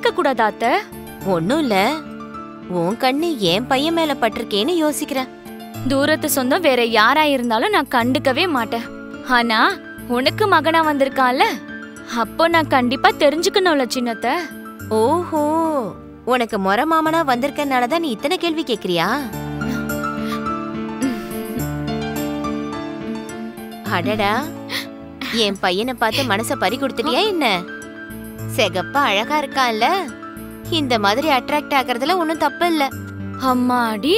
கேட்க கூடாதா அத்தை? ஒண்ணும் இல்ல, உன் கண்ணு என் பையன் மேல பட்டிருக்கேன்னு யோசிக்கிறேன். தூரத்து சொந்தம் வேற யாரா இருந்தாலும் நான் கண்டுக்கவே மாட்டேன். ஆனா உனக்கு மகனா வந்திருக்கான்ல, அப்போ நான் கண்டிப்பா தெரிஞ்சுக்கணும்ல சின்னத்தை. ஓஹோ, உனக்கு மொர மாமனா வந்திருக்கனாலதான் நீ இத்தனை கேள்வி கேக்குறியா? அடடா, என் பையனை பார்த்து மனச பறி கொடுத்துட்டியா என்ன? செகப்பா அழகா இருக்கான்ல, இந்த மாதிரி அட்ராக்ட் ஆகுறதுல ஒன்னும் தப்பு இல்ல. அம்மாடி,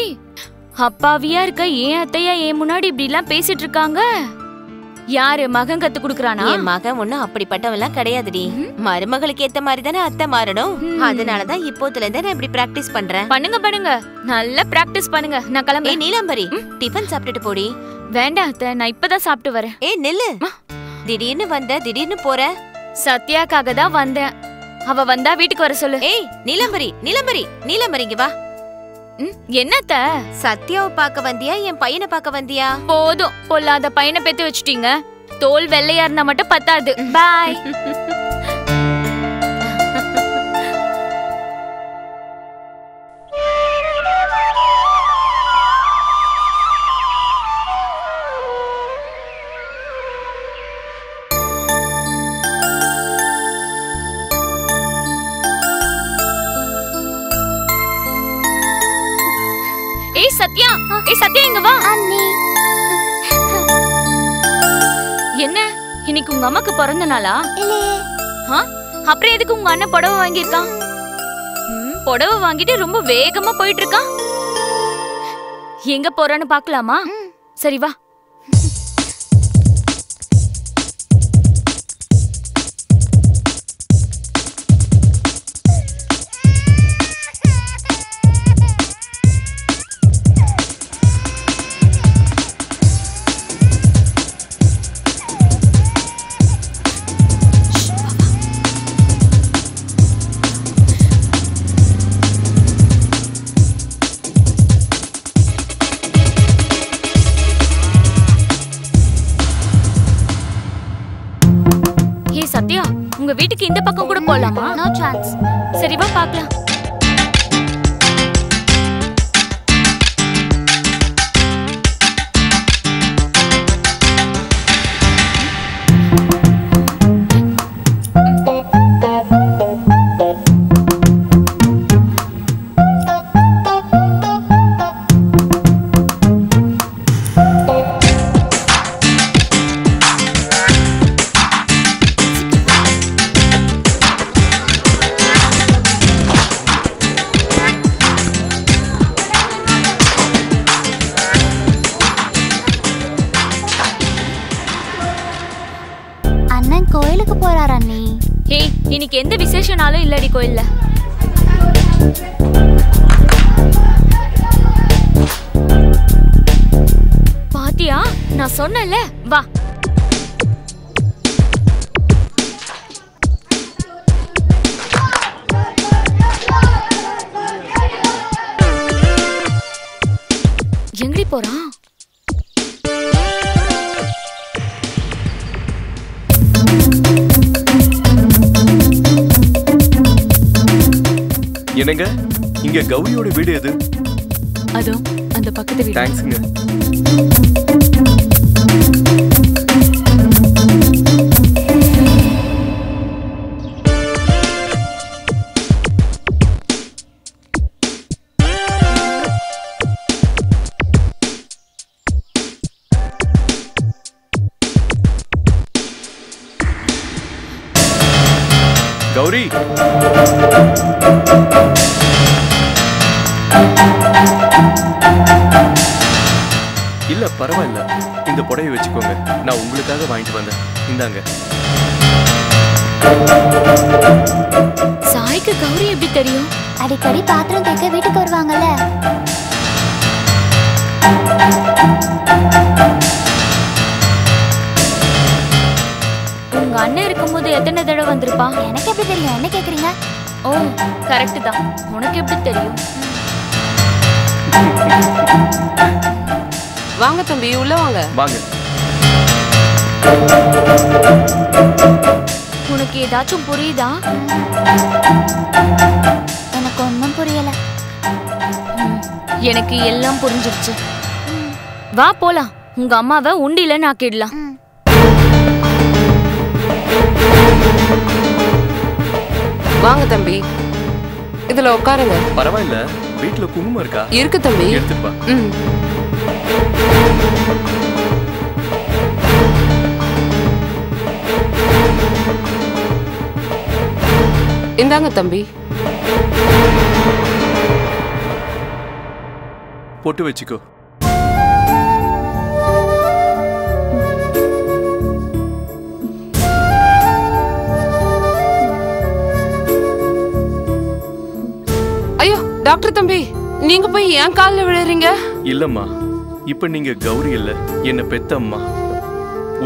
அப்பாவியா இருக்க ஏன் அத்தையா என் முன்னாடி இப்படி எல்லாம் பேசிட்டு இருக்காங்க? யாரு மகன் கத்து குடுக்கறானா? என் மகன் ஒண்ணும் அப்படிப்பட்டவெல்லாம் கிடையாதுடி. மருமகளுக்கு ஏத்த மாதிரி தானே அத்தை மாறணும். அதனாலதான் இப்போதுல இருந்து நான் இப்படி பிராக்டிஸ் பண்றேன். பண்ணுங்க பண்ணுங்க, நல்லா பிராக்டிஸ் பண்ணுங்க. நான் கிளம்புறேன். நீலாம்பரி, டிஃபன் சாப்பிட்டுட்டு போடி. வேண்டாம் அத்தை, நான் இப்பதான் சாப்பிட்டு வரேன். நில்லு, திடீர்னு வந்த திடீர்னு போற. சத்யாக்காக தான் வந்தேன். அவ வந்தா வீட்டுக்கு வர சொல்லு. நீலாம்பரி, நீலாம்பரி, நீலாம்பரி இங்க வா. என்னத்த? சத்யாவை பார்க்க வந்தியா என் பையனை பார்க்க வந்தியா? போதும், பொல்லாத பையனை பெத்து வச்சுட்டீங்க. தோல் வெள்ளையா இருந்தா மட்டும் பத்தாது. பாய். சத்யா, சத்யா இங்க வா. அண்ணி, என்ன இன்னைக்கு உங்க அம்மாக்கு பிறந்த நாளா? இல்லையே. அப்புறம் எதுக்கு உங்க அண்ணன் புடவை வாங்கியிருக்கான்? புடவை வாங்கிட்டு ரொம்ப வேகமா போயிட்டு இருக்கான். எங்க போறான்னு பாக்கலாமா? சரி வா. சத்யா, உங்க வீட்டுக்கு இந்த பக்கம் கூட போலாமா? No chance. சரி வா பார்க்கலாம். கோயிலுக்கு போறாரா அண்ணி? இன்னைக்கு எந்த விசேஷனாலும் இல்லடி கோயில்ல. பாத்தியா, நான் சொன்னேன்ல, வா. எங்கடி போறான்? என்னங்க, இங்க கௌரியோட வீடு எது? அதோ அந்த பக்கத்து வீடு. தேங்க்ஸ்ங்க. கௌரி, இல்ல பரவாயில்ல, இந்த புடவை வச்சுக்கோங்க, நான் உங்களுக்காக வாங்கிட்டு வந்தேன். இந்தாங்க. சாய்க்கு கௌரி எப்படி தெரியும்? அடிக்கடி பாத்திரம் தேய்க்க வீட்டுக்கு வருவாங்கல்ல. உங்க அண்ணன் இருக்கும்போது எத்தனை தடவை வந்திருப்பான்? எனக்கு எப்படி தெரியும்? என்ன கேக்குறீங்க? ஓ கரெக்ட் தான், உனக்கு எப்படி தெரியும்? வாங்க தம்பி, உள்ள வாங்க. வாங்க. உனக்கு ஏதாச்சும் புரியுதா? எனக்கு ஒன்றும் புரியல. எனக்கு எல்லாம் புரிஞ்சிருச்சு. வா போலாம், உங்க அம்மாவை உண்டில நாக்கிடலாம். வாங்க தம்பி, இதுல உட்காருங்க. பரவாயில்ல, வீட்டுல குங்குமம் இருக்கா? இருக்கு தம்பி, எடுத்துட்டு வா. இந்தாங்க தம்பி. போட்டு வச்சுக்கோ. ஐயோ டாக்டர் தம்பி, நீங்க போய் ஏன் காலில் விழுறீங்க? இல்லம்மா, இப்ப நீங்க கௌரி இல்ல, என்ன பெத்த அம்மா.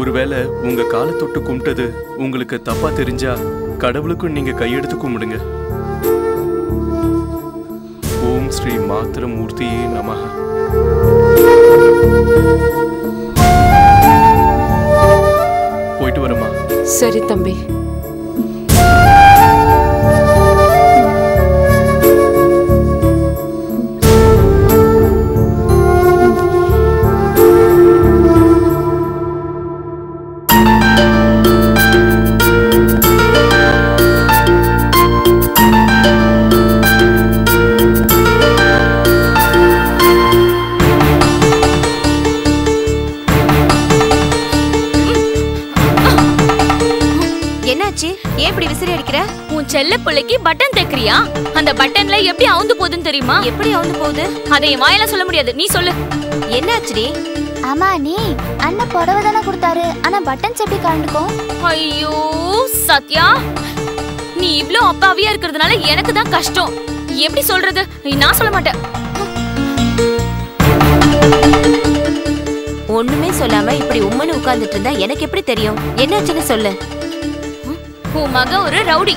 ஒருவேளை உங்க காலை தொட்டு கும்பிட்டது உங்களுக்கு தப்பா தெரிஞ்சா கடவுளுக்கும் நீங்க கையெடுத்து கும்பிடுங்க. ஓம் ஸ்ரீ மாத்திரமூர்த்தியே நமஹ. போயிட்டு வரமா? சரி தம்பி. உன் செல்ல பிள்ளைக்கு பட்டன் தைக்கிறியா? அந்த பட்டன்ல எப்படி அவுந்து போகுதுன்னு தெரியுமா? எப்படி அவுந்து போகுது? அதை என் வாயில சொல்ல முடியாது, நீ சொல்லு. என்னாச்சுடி? ஆமா நீ அண்ணன் புடவை தானே கொடுத்தாரு, ஆனா பட்டன்ஸ் எப்படி கலந்துக்கும்? ஐயோ சத்யா, நீ இவ்ளோ அப்பாவியா இருக்கிறதுனால எனக்கு தான் கஷ்டம். எப்படி சொல்றது? நான் சொல்ல மாட்டேன். ஒண்ணுமே சொல்லாம இப்படி உம்மன்னு உட்கார்ந்துட்டு இருந்தா எனக்கு எப்படி தெரியும்? என்னாச்சுன்னு சொல்லு. உன் மகன் ஒரு ரவுடி.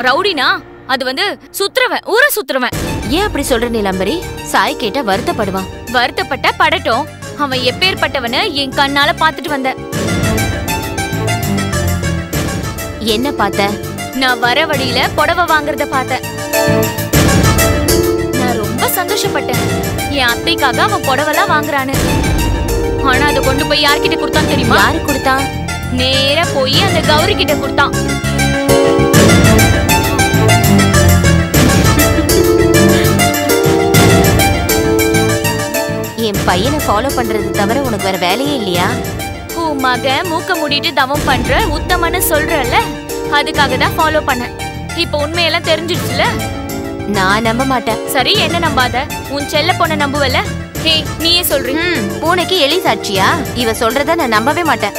ரவுடினா அது வந்து சுத்துறவன், ஊர சுத்துறவன். ஏன் அப்படி சொல்ற நீலாம்பரி? சாய் கேட்டா வருத்தப்படுவான். வருத்தப்பட்ட படட்டும். அவன் எப்பேற்பட்டவனு என் கண்ணால பாத்துட்டு வந்த. என்ன பார்த்த? நான் வர வழியில புடவை வாங்குறத பார்த்தேன். நான் ரொம்ப சந்தோஷப்பட்டேன். என் அத்தைக்காக அவன் புடவெல்லாம் வாங்குறான்னு. ஆனா அதை கொண்டு போய் யார்கிட்ட கொடுத்தான் தெரியுமா? யாரு கொடுத்தான்? நேரா போய் அந்த கௌரி கிட்ட கொடுத்தான். என் பையனை ஃபாலோ பண்றது தவிர உனக்கு வேற வேலையே இல்லையா? உன் மகன் மூக்க மூடிட்டு தவம் பண்ற உத்தமன்னு சொல்றல, அதுக்காக தான் ஃபாலோ பண்ண. இப்ப உண்மையெல்லாம் தெரிஞ்சிடுச்சுல. நான் நம்ப மாட்டேன். சரி, என்ன நம்பாத? உன் செல்ல பொண்ண நம்புவல? ஹே, நீயே சொல்றீ. பூனைக்கு எலி சாட்சியா? இவ சொல்றத நான் நம்பவே மாட்டேன்.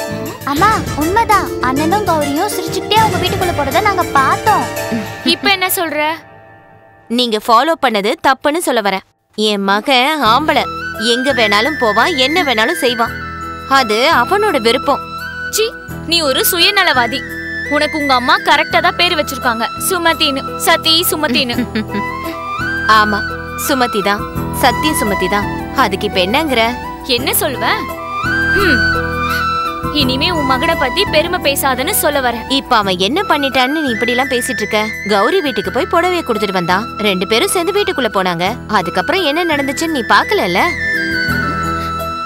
அம்மா உண்மைதான், அண்ணனும் கௌரியும் சிரிச்சுக்கிட்டே அவங்க வீட்டுக்குள்ள போறத நாங்க பார்த்தோம். இப்ப என்ன சொல்ற? நீங்க ஃபாலோ பண்ணது தப்புன்னு சொல்ல வரேன். என் மகன் ஆம்பளை, எங்க வேணாலும் போவான், என்ன வேணாலும் செய்வான். அது அவனோட விருப்பம். சி, நீ ஒரு சுயநலவாதி. உனக்கு உங்க அம்மா கரெக்டா தான் பேர் வச்சிருக்காங்க, சுமதின்னு. சதி சுமதின்னு. ஆமா, சுமதி தான், சத்திய சுமதி தான். அதுக்கு இப்ப என்னங்கற? என்ன சொல்வ? இனிமே உன் மகனை பத்தி பெருமை பேசாதன்னு சொல்ல வர. இப்ப அவன் என்ன பண்ணிட்டான்னு நீ இப்படி எல்லாம் பேசிட்டு இருக்க? கௌரி வீட்டுக்கு போய் புடவைய கொடுத்துட்டு வந்தான். 2 பேரும் சேர்ந்து வீட்டுக்குள்ள போனாங்க. அதுக்கப்புறம் என்ன நடந்துச்சுன்னு நீ பாக்கலல்ல?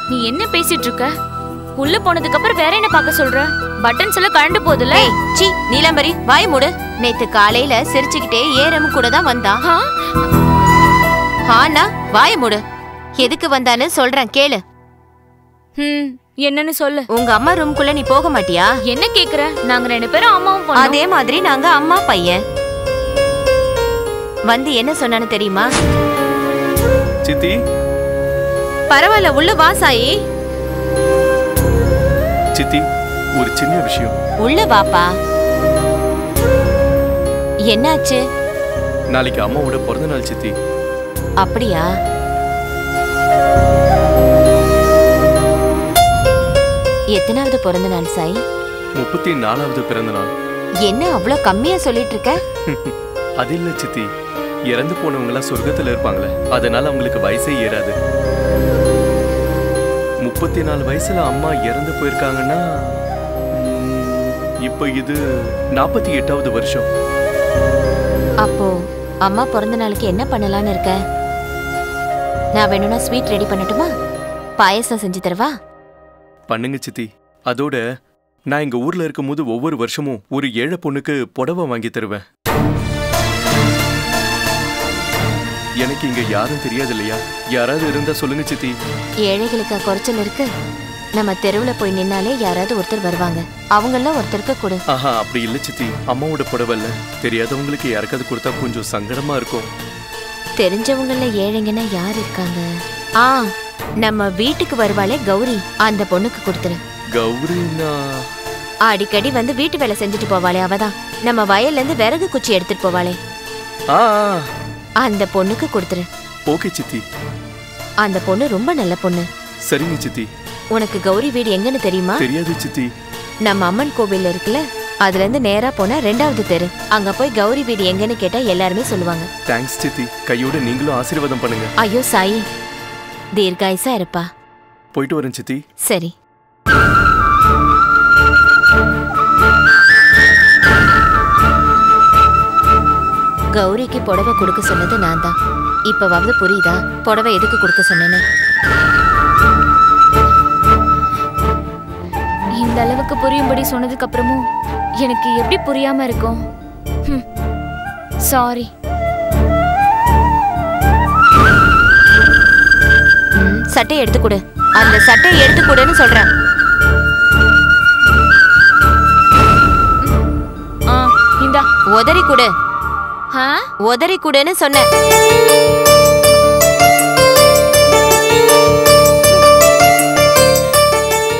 நீ என்ன பேசிட்டு இருக்க? உள்ள போனதுக்கு அப்புறம் வேற என்ன பார்க்க சொல்ற? பட்டன்ஸ் எல்லாம் கழண்டு போகுதுல. சி நீலாம்பரி, வாய் மூடு. நேத்து காலையில சிரிச்சுக்கிட்டே ஏறம் கூட தான் வந்தான். ஆனா வாய் மூடு. எதுக்கு வந்தான்னு சொல்றேன் கேளு. என்னன்னு சொல்லு. உங்க அம்மா ரூம்குள்ள நீ போக மாட்டியா? என்ன கேக்குற? நாங்க 2 பேரும் அம்மாவும் பொண்ணும். அதே மாதிரி நாங்க அம்மா பையன். வந்து என்ன சொன்னான்னு தெரியுமா? சித்தி. பரவாயில்ல, உள்ள வா சாயி. சித்தி, ஒரு சின்ன விஷயம். உள்ள வாப்பா. என்னாச்சு? நாளைக்கு அம்மாவோட பிறந்த நாள் சித்தி. அப்படியா? எத்தனாவது பிறந்த நாள் சாய்? 34வது பிறந்த நாள். என்ன அவ்வளோ கம்மியா சொல்லிட்டு இருக்க? அது இல்ல சித்தி, இறந்து போனவங்க எல்லாம் சொர்க்கத்துல இருப்பாங்களே, அதனால அவங்களுக்கு வயசே ஏறாது. 34 வயசுல அம்மா இறந்து போயிருக்காங்கன்னா இப்ப இது 48வது வருஷம். அப்போ அம்மா பிறந்த நாளுக்கு என்ன பண்ணலான்னு இருக்க? நான் வேணும்னா ஸ்வீட் ரெடி பண்ணட்டுமா? பாயசம் செஞ்சு தரவா? பண்ணுங்க சித்தி. அதோட நான் எங்க ஊர்ல இருக்கும்போது ஒவ்வொரு வருஷமும் ஒரு ஏழை பொண்ணுக்கு புடவை வாங்கி தருவேன். எனக்கு இங்க யாரும் தெரியாது இல்லையா? யாராவது இருந்தா சொல்லுங்க சித்தி. ஏழைகளுக்கு குறைச்சல் இருக்கு. நம்ம தெருவுல போய் நின்னாலே யாராவது ஒருத்தர் வருவாங்க. அவங்கள ஒருத்தருக்கு கொடு. ஆஹா, அப்படி இல்ல சித்தி. அம்மாவோட புடவை இல்ல. தெரியாதவங்களுக்கு யாருக்காவது கொடுத்தா கொஞ்சம் சங்கடமா இருக்கும். தெரிஞ்சவங்கள ஏழைங்கன்னா யார் இருக்காங்க? நம்ம வீட்டுக்கு வருவாளே கௌரி, அந்த பொண்ணுக்கு கொடுத்துரு. கௌரினா அடிக்கடி வந்து வீட்டு வேலை செஞ்சுட்டு போவாளே அவதான். நம்ம வயல்ல இருந்து விறகு குச்சி எடுத்துட்டு போவாளே, அந்த பொண்ணுக்கு கொடுத்துரு. ஓகே சித்தி. அந்த பொண்ணு ரொம்ப நல்ல பொண்ணு. சரிங்க சித்தி. உனக்கு கௌரி வீடு எங்கன்னு தெரியுமா? தெரியாது சித்தி. நம்ம அம்மன் கோவில் இருக்குல்ல, அதுல இருந்து நேரா போனா 2வது தெரு. அங்க போய் கௌரி வீடு எங்கன்னு கேட்டா எல்லாருமே சொல்லுவாங்க. தேங்க்ஸ் சித்தி. கையோட நீங்களும் ஆசீர்வாதம் பண்ணுங்க. ஐயோ சாயி, தீர்காயுசா இருப்பா. போயிட்டு வரேன் சித்தி. சரி. கௌரிக்கு புடவை கொடுக்க சொன்னது நான் தான். இப்பவாவது புரியுதா புடவை எதுக்கு கொடுக்க சொன்னேன்னு? இந்த அளவுக்கு புரியும்படி சொன்னதுக்கு அப்புறமும் எனக்கு எப்படி புரியாம இருக்கும்? சாரி. சட்டை எடுத்து கொடு. அந்த சட்டையை எடுத்து கொடுன்னு சொல்றேன். இந்தா. உதறி கொடு. உதறி கொடுன்னு சொன்னேன்.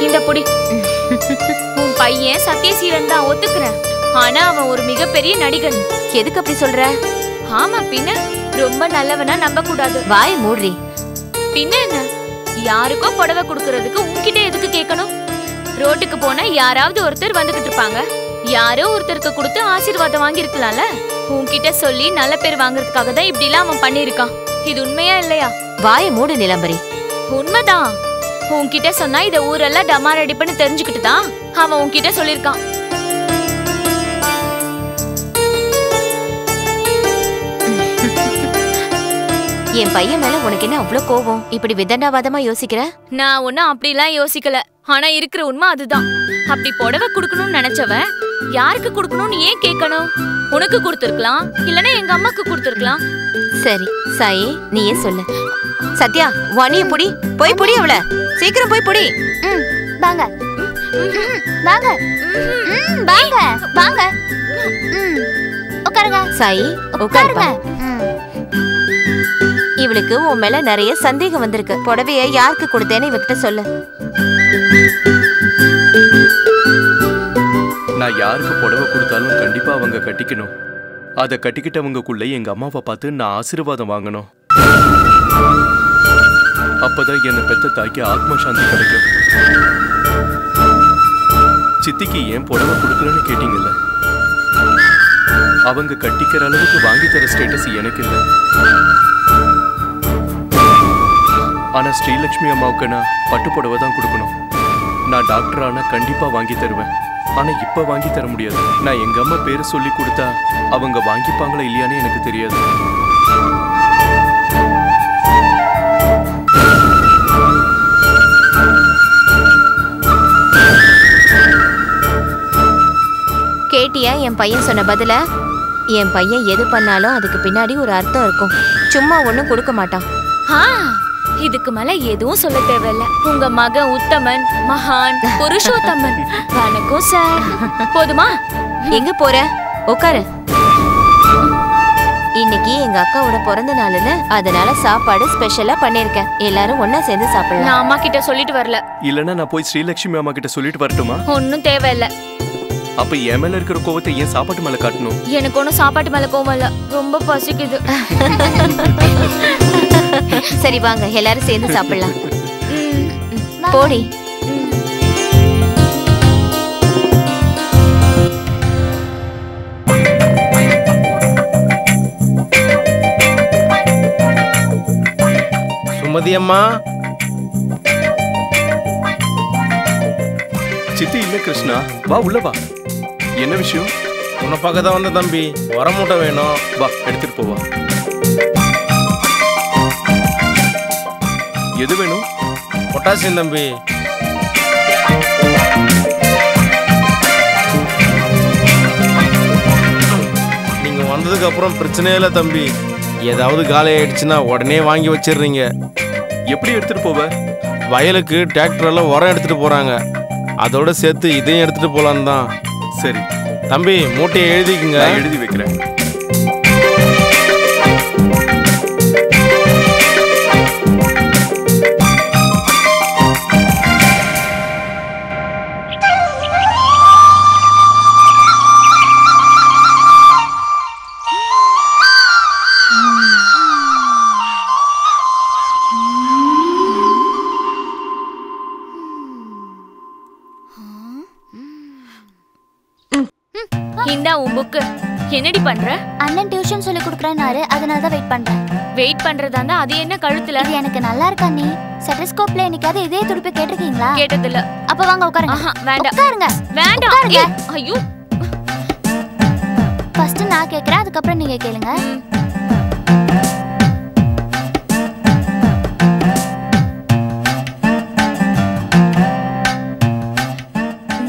இந்த புடி. உன் பையன் சத்யசீலன் தான், ஒத்துக்கிறேன். ஆனா அவன் ஒரு மிகப்பெரிய நடிகன். எதுக்கு அப்படி சொல்ற? ஆமா, பின்ன ரொம்ப நல்லவனா நம்ப கூடாது. வாய் மூடுறி. பின்ன என்ன? யாருக்கோ புடவை கொடுக்கறதுக்கு உன்கிட்ட எதுக்கு கேட்கணும்? ரோட்டுக்கு போனா யாராவது ஒருத்தர் வந்துகிட்டு இருப்பாங்க. யாரோ ஒருத்தருக்கு கொடுத்து ஆசீர்வாதம் வாங்கி இருக்கலாம்ல. உன்கிட்ட சொல்லி நல்ல பேர் வாங்குறதுக்காக தான் இப்படி எல்லாம் அவன் பண்ணிருக்கான். இது உண்மையா இல்லையா? வாய மூடு நிலம்பரி. உண்மைதான். உன்கிட்ட சொன்னா இத ஊரெல்லாம் டமார் அடிப்புன்னு தெரிஞ்சுக்கிட்டு தான் அவன் உன்கிட்ட சொல்லிருக்கான். என் பையன் மேல உனக்கு என்ன அவ்வளவு கோபம்? இப்படி விதண்டாவாதமா யோசிக்கிற? நான் ஒன்னும் அப்படிலாம் யோசிக்கல. ஆனா இருக்கிற உண்மை அதுதான். அப்படி புடவை கொடுக்கணும்னு நினைச்சவன் யாருக்கு கொடுக்கணும்னு ஏன் கேட்கணும்? உனக்கு கொடுத்துருக்கலாம், இல்லனா எங்க அம்மாக்கு கொடுத்துருக்கலாம். சரி சாயி, நீயே சொல்லு. சத்யா, வனிய புடி. போய் புடி அவள. சீக்கிரம் போய் புடி. வாங்க வாங்க வாங்க வாங்க. உட்காருங்க சாயி, உட்காருங்க. இவளுக்கு உன் மேல நிறைய சந்தேகம் வந்திருக்கு. புடவைய யாருக்கு கொடுத்தேன்னு இவகிட்ட சொல்லு. நான் யாருக்கு புடவை கொடுத்தாலும் கண்டிப்பா அவங்க கட்டிக்கணும். அதை கட்டிக்கிட்டவங்களுக்குள்ள எங்க அம்மாவை பார்த்து நான் ஆசீர்வாதம் வாங்கணும். அப்பதான் என்னை பெத்த தாய்க்கு ஆத்ம சாந்தி கிடைக்கும். சித்திக்கு ஏன் புடவை கொடுக்கலன்னு கேட்டீங்கல்ல, அவங்க கட்டிக்கிற அளவுக்கு வாங்கி தர ஸ்டேட்டஸ் எனக்கு இல்லை. ஆனா ஸ்ரீலட்சுமி அம்மாவுக்கு நான் பட்டு புடவை தான் கொடுக்கணும். நான் டாக்டர் ஆனா கண்டிப்பா வாங்கி தருவேன். ஆனா இப்ப வாங்கி தர முடியாது. நான் எங்க அம்மா பேரை சொல்லி கொடுத்தா அவங்க வாங்கிப்பாங்களா இல்லையானே எனக்கு தெரியாது. கேட்டியா என் பையன் சொன்ன பதில? என் பையன் எது பண்ணாலும் அதுக்கு பின்னாடி ஒரு அர்த்தம் இருக்கும். சும்மா ஒண்ணும் கொடுக்க மாட்டான். இதுக்கு மேல எதுவும் சொல்ல தேவையில்ல. உங்க மகன் உத்தமன், மகான், புருஷோத்தமன். வணக்கம் சார். போதுமா? எங்க போற? உட்காரு. இன்னைக்கு எங்க அக்காவோட பிறந்த நாளுன்னு அதனால சாப்பாடு ஸ்பெஷலா பண்ணிருக்கேன். எல்லாரும் ஒன்னா சேர்ந்து சாப்பிடலாம். நான் அம்மா கிட்ட சொல்லிட்டு வரல. இல்லன்னா நான் போய் ஸ்ரீலட்சுமி அம்மா கிட்ட சொல்லிட்டு வரட்டுமா? ஒன்னும் தேவையில்ல. அப்ப என் மேல இருக்கிற கோவத்தை ஏன் சாப்பாட்டு மேல காட்டணும்? எனக்கு ஒன்னும் சாப்பாட்டு மேல கோவம் இல்ல. ரொம்ப பசிக்குது. சரி வாங்க எல்லாரும் சேர்ந்து சாப்பிடலாம். போடி. சுமதி அம்மா. சித்தி இல்ல கிருஷ்ணா, வா உள்ள வா. என்ன விஷயம்? உன்னை பார்க்க தான் வந்த தம்பி. உர மூட்டை வேணும். வா எடுத்துட்டு போவா. எது வேணும்? பொட்டாசியம் தம்பி. நீங்க வந்ததுக்கு அப்புறம் பிரச்சனையே இல்லை தம்பி. ஏதாவது காலி ஆயிடுச்சுன்னா உடனே வாங்கி வச்சிடுறீங்க. எப்படி எடுத்துட்டு போவ? வயலுக்கு டிராக்டர்ல உரம் எடுத்துட்டு போறாங்க. அதோட சேர்த்து இதையும் எடுத்துட்டு போலான்னு தான். சரி தம்பி, மூட்டையை எழுதிக்குங்க. எழுதி வைக்கிறேன். இந்தா உன் புக்கு. என்னடி பண்ற? அண்ணன் டியூஷன் சொல்லி கொடுக்குறேன்னாரு, அதனால தான் வெயிட் பண்றேன். வெயிட் பண்றதா இருந்தா அது என்ன கழுத்துல? இது எனக்கு நல்லா இருக்கா நீ? ஸ்டெத்தஸ்கோப்ல என்னைக்காவது இதே துடிப்பு கேட்டிருக்கீங்களா? கேட்டதில்ல. அப்ப வாங்க உட்காருங்க. வேண்டாம் உட்காருங்க. வேண்டாம். உட்காருங்க. ஐயோ, ஃபர்ஸ்ட் நான் கேக்குறேன், அதுக்கப்புறம் நீங்க கேளுங்க.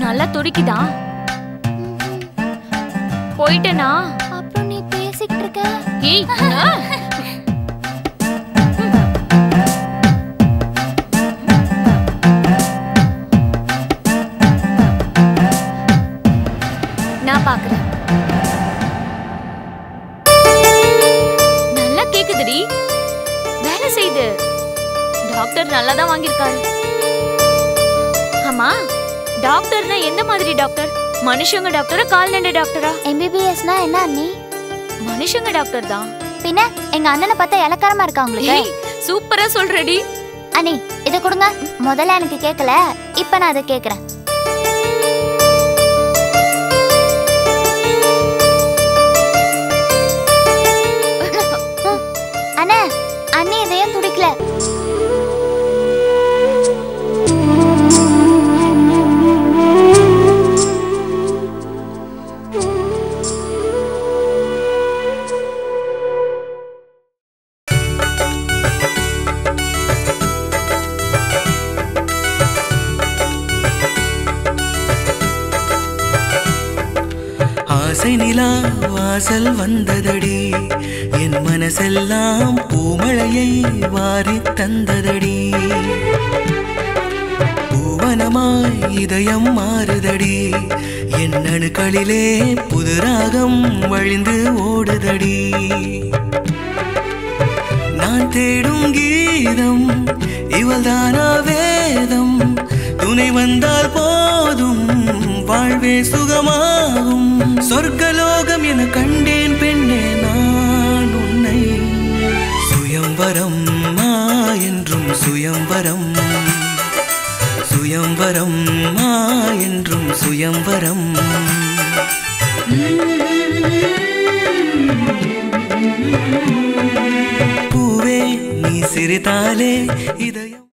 நல்லா துடிக்குதா? போயிட்டேனா? அப்புறம் நீ பேசிக்கிட்டு இருக்க. ஏய், நான் பாக்குறேன். நல்லா கேக்குதுடி. வேலை செய்து. டாக்டர் நல்லா தான் வாங்கியிருக்காரு. ஆமா, டாக்டர்னா எந்த மாதிரி டாக்டர்? மனுஷங்க டாக்டரா கால்நடை டாக்டரா? எம்பிபிஎஸ்னா என்ன அண்ணி? மனுஷங்க டாக்டர் தான். பின்ன எங்க அண்ணனை பார்த்தா இலக்காரமா இருக்கா உங்களுக்கு? ஏய், சூப்பரா சொல்றடி. அண்ணி இத கொடுங்க. முதல்ல எனக்கு கேட்கல, இப்ப நான் அதை கேக்குறேன். அண்ணே, அண்ணி இதையும் துடிக்கல. ஆசை நிலா வாசல் வந்ததடி, என் மனசெல்லாம் பூமழையை வாரி தந்ததடி. பூவனமாய் இதயம் மாறுதடி, என் அணுக்களிலே புது ராகம் வழிந்து ஓடுதடி. நான் தேடும் கீதம் இவள்தானா வேதம், துணை வந்தால் போதும் வாழ்வே சுகமாகும். சொர்க்கலோகம் என கண்டேன் பெண்ணே நான் உன்னை. சுயம்வரம் என்றும் சுயம்வரம், சுயம்வரம் என்றும் சுயம்வரம். பூவே நீ சிரித்தாலே இதய